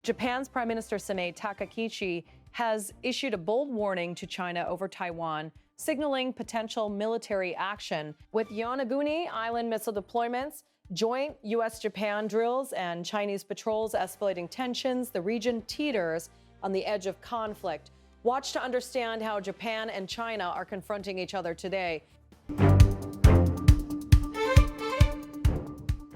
Japan's Prime Minister Sanae Takaichi has issued a bold warning to China over Taiwan, signaling potential military action. With Yonaguni Island missile deployments, joint U.S. Japan drills, and Chinese patrols escalating tensions, the region teeters on the edge of conflict. Watch to understand how Japan and China are confronting each other today.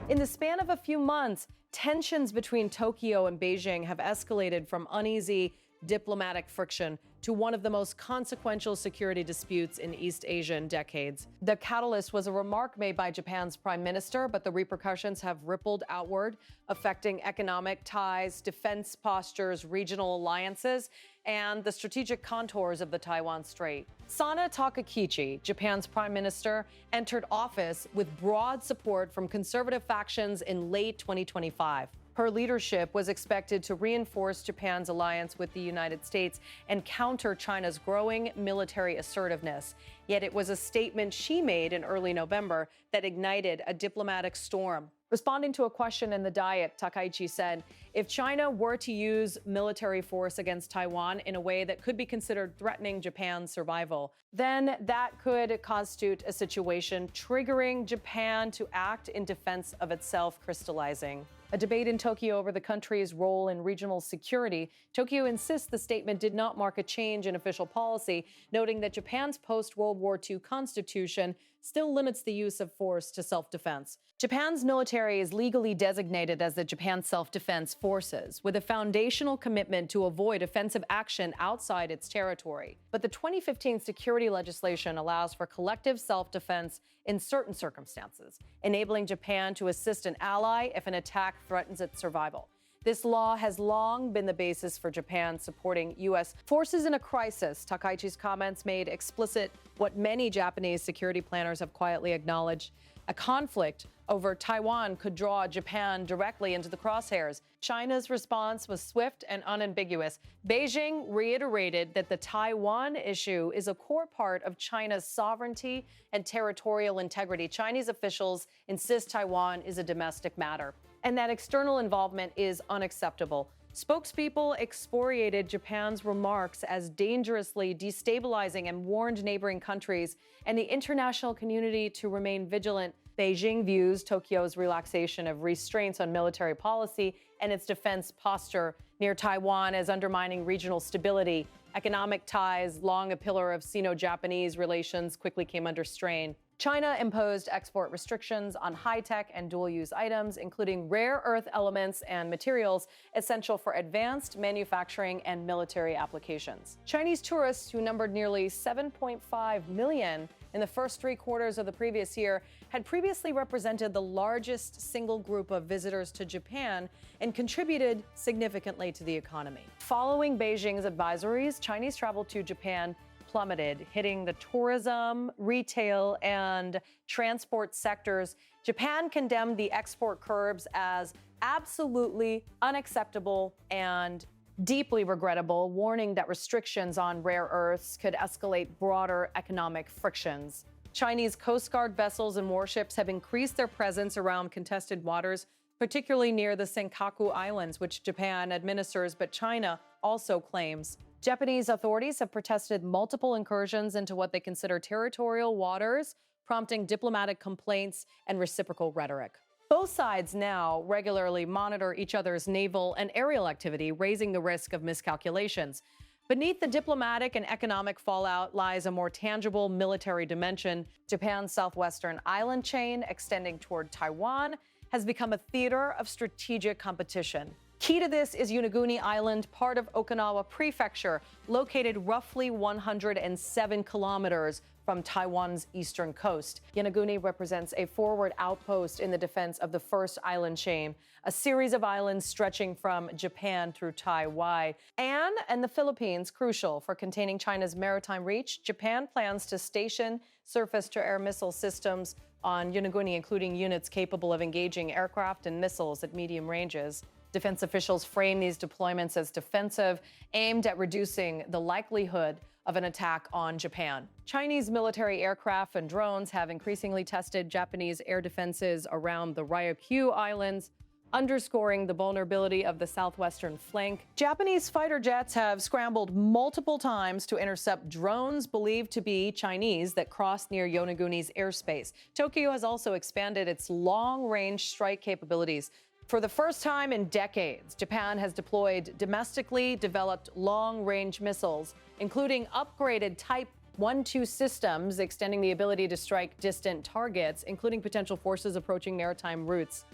In the span of a few months, tensions between Tokyo and Beijing have escalated from uneasy diplomatic friction to one of the most consequential security disputes in East Asia in decades. The catalyst was a remark made by Japan's prime minister, but the repercussions have rippled outward, affecting economic ties, defense postures, regional alliances, and the strategic contours of the Taiwan Strait. Sanae Takaichi, Japan's prime minister, entered office with broad support from conservative factions in late 2025. Her leadership was expected to reinforce Japan's alliance with the United States and counter China's growing military assertiveness. Yet it was a statement she made in early November that ignited a diplomatic storm. Responding to a question in the Diet, Takaichi said, if China were to use military force against Taiwan in a way that could be considered threatening Japan's survival, then that could constitute a situation triggering Japan to act in defense of itself, crystallizing. A debate in Tokyo over the country's role in regional security. Tokyo insists the statement did not mark a change in official policy, noting that Japan's post-World War II constitution still limits the use of force to self-defense. Japan's military is legally designated as the Japan Self-Defense Forces, with a foundational commitment to avoid offensive action outside its territory. But the 2015 security legislation allows for collective self-defense in certain circumstances, enabling Japan to assist an ally if an attack threatens its survival. This law has long been the basis for Japan supporting U.S. forces in a crisis. Takaichi's comments made explicit what many Japanese security planners have quietly acknowledged. A conflict over Taiwan could draw Japan directly into the crosshairs. China's response was swift and unambiguous. Beijing reiterated that the Taiwan issue is a core part of China's sovereignty and territorial integrity. Chinese officials insist Taiwan is a domestic matter and that external involvement is unacceptable. Spokespeople excoriated Japan's remarks as dangerously destabilizing and warned neighboring countries and the international community to remain vigilant. Beijing views Tokyo's relaxation of restraints on military policy and its defense posture near Taiwan as undermining regional stability. Economic ties, long a pillar of Sino-Japanese relations, quickly came under strain. China imposed export restrictions on high-tech and dual-use items, including rare earth elements and materials essential for advanced manufacturing and military applications. Chinese tourists, who numbered nearly 7.5 million in the first 3 quarters of the previous year, had previously represented the largest single group of visitors to Japan and contributed significantly to the economy. Following Beijing's advisories, Chinese travel to Japan plummeted, hitting the tourism, retail, and transport sectors. Japan condemned the export curbs as absolutely unacceptable and deeply regrettable, warning that restrictions on rare earths could escalate broader economic frictions. Chinese Coast Guard vessels and warships have increased their presence around contested waters, particularly near the Senkaku Islands, which Japan administers, but China also claims. Japanese authorities have protested multiple incursions into what they consider territorial waters, prompting diplomatic complaints and reciprocal rhetoric. Both sides now regularly monitor each other's naval and aerial activity, raising the risk of miscalculations. Beneath the diplomatic and economic fallout lies a more tangible military dimension. Japan's southwestern island chain, extending toward Taiwan, has become a theater of strategic competition. Key to this is Yonaguni Island, part of Okinawa Prefecture, located roughly 107 kilometers from Taiwan's eastern coast. Yonaguni represents a forward outpost in the defense of the first island chain, a series of islands stretching from Japan through Taiwan and the Philippines, crucial for containing China's maritime reach. Japan plans to station surface-to-air missile systems on Yonaguni, including units capable of engaging aircraft and missiles at medium ranges. Defense officials frame these deployments as defensive, aimed at reducing the likelihood of an attack on Japan. Chinese military aircraft and drones have increasingly tested Japanese air defenses around the Ryukyu Islands, underscoring the vulnerability of the southwestern flank. Japanese fighter jets have scrambled multiple times to intercept drones believed to be Chinese that crossed near Yonaguni's airspace. Tokyo has also expanded its long-range strike capabilities. For the first time in decades, Japan has deployed domestically developed long-range missiles, including upgraded Type 1-2 systems, extending the ability to strike distant targets, including potential forces approaching maritime routes.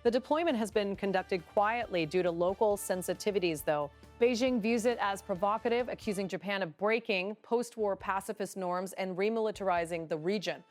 The deployment has been conducted quietly due to local sensitivities, though. Beijing views it as provocative, accusing Japan of breaking post-war pacifist norms and remilitarizing the region.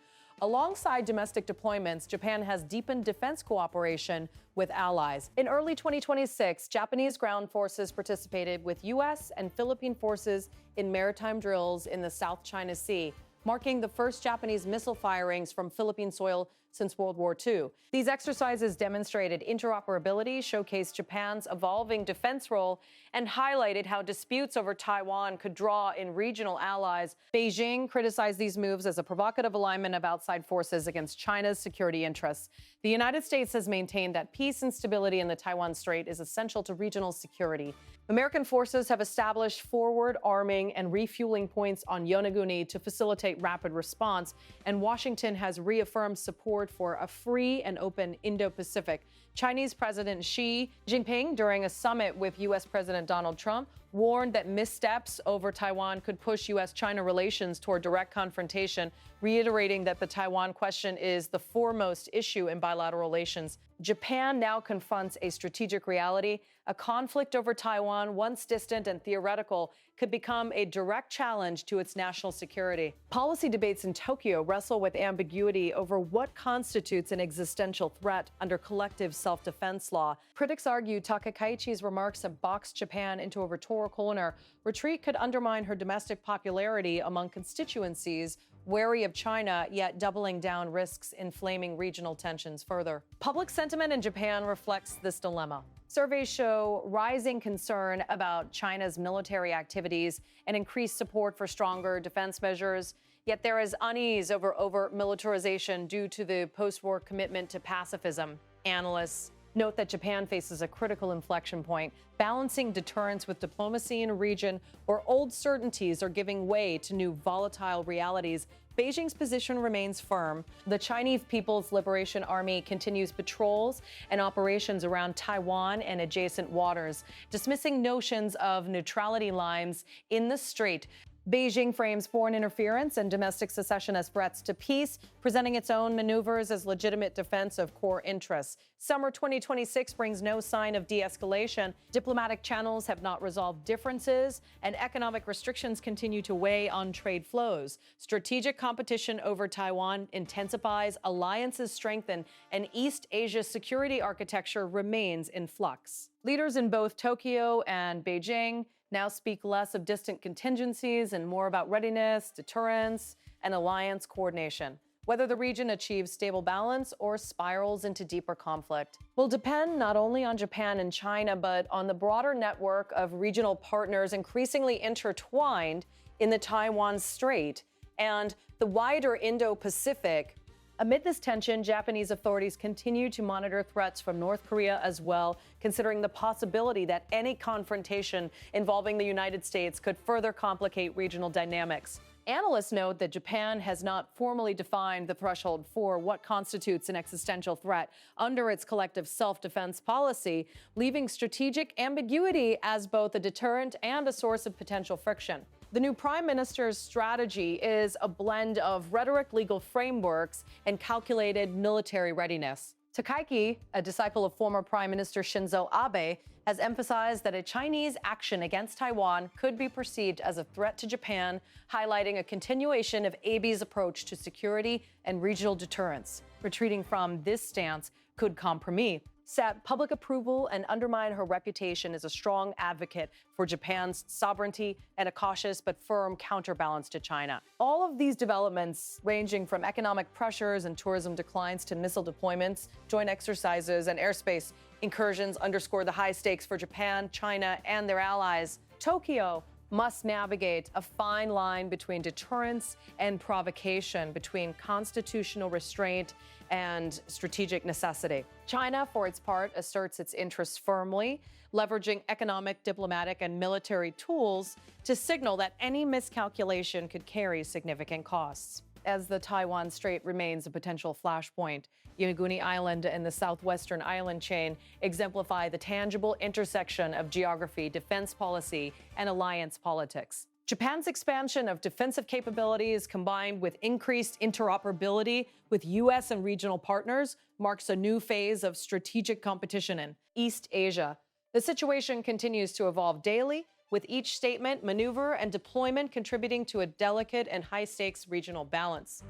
Alongside domestic deployments, Japan has deepened defense cooperation with allies. In early 2026, Japanese ground forces participated with U.S. and Philippine forces in maritime drills in the South China Sea, marking the first Japanese missile firings from Philippine soil since World War II. These exercises demonstrated interoperability, showcased Japan's evolving defense role, and highlighted how disputes over Taiwan could draw in regional allies. Beijing criticized these moves as a provocative alignment of outside forces against China's security interests. The United States has maintained that peace and stability in the Taiwan Strait is essential to regional security. American forces have established forward arming and refueling points on Yonaguni to facilitate rapid response, and Washington has reaffirmed support for a free and open Indo-Pacific. Chinese President Xi Jinping, during a summit with U.S. President Donald Trump, warned that missteps over Taiwan could push U.S.-China relations toward direct confrontation, reiterating that the Taiwan question is the foremost issue in bilateral relations. Japan now confronts a strategic reality. A conflict over Taiwan, once distant and theoretical, could become a direct challenge to its national security. Policy debates in Tokyo wrestle with ambiguity over what constitutes an existential threat under collective self-defense law. Critics argue Takaichi's remarks have boxed Japan into a rhetorical corner. Retreat could undermine her domestic popularity among constituencies wary of China, yet doubling down risks inflaming regional tensions further. Public sentiment in Japan reflects this dilemma. Surveys show rising concern about China's military activities and increased support for stronger defense measures. Yet there is unease over militarization due to the post-war commitment to pacifism. Analysts note that Japan faces a critical inflection point, balancing deterrence with diplomacy in a region where old certainties are giving way to new volatile realities. Beijing's position remains firm. The Chinese People's Liberation Army continues patrols and operations around Taiwan and adjacent waters, dismissing notions of neutrality lines in the strait. Beijing frames foreign interference and domestic secession as threats to peace, presenting its own maneuvers as legitimate defense of core interests. Summer 2026 brings no sign of de-escalation. Diplomatic channels have not resolved differences, and economic restrictions continue to weigh on trade flows. Strategic competition over Taiwan intensifies, alliances strengthen, and East Asia's security architecture remains in flux. Leaders in both Tokyo and Beijing now speak less of distant contingencies and more about readiness, deterrence, and alliance coordination. Whether the region achieves stable balance or spirals into deeper conflict will depend not only on Japan and China, but on the broader network of regional partners increasingly intertwined in the Taiwan Strait and the wider Indo-Pacific. Amid this tension, Japanese authorities continue to monitor threats from North Korea as well, considering the possibility that any confrontation involving the United States could further complicate regional dynamics. Analysts note that Japan has not formally defined the threshold for what constitutes an existential threat under its collective self-defense policy, leaving strategic ambiguity as both a deterrent and a source of potential friction. The new Prime Minister's strategy is a blend of rhetoric, legal frameworks, and calculated military readiness. Takaichi, a disciple of former Prime Minister Shinzo Abe, has emphasized that a Chinese action against Taiwan could be perceived as a threat to Japan, highlighting a continuation of Abe's approach to security and regional deterrence. Retreating from this stance could compromise set public approval and undermine her reputation as a strong advocate for Japan's sovereignty and a cautious but firm counterbalance to China. All of these developments, ranging from economic pressures and tourism declines to missile deployments, joint exercises, and airspace incursions, underscore the high stakes for Japan, China, and their allies. Tokyo must navigate a fine line between deterrence and provocation, between constitutional restraint and strategic necessity. China, for its part, asserts its interests firmly, leveraging economic, diplomatic, and military tools to signal that any miscalculation could carry significant costs. As the Taiwan Strait remains a potential flashpoint, Yonaguni Island and the southwestern island chain exemplify the tangible intersection of geography, defense policy, and alliance politics. Japan's expansion of defensive capabilities, combined with increased interoperability with U.S. and regional partners, marks a new phase of strategic competition in East Asia. The situation continues to evolve daily, with each statement, maneuver, and deployment contributing to a delicate and high-stakes regional balance.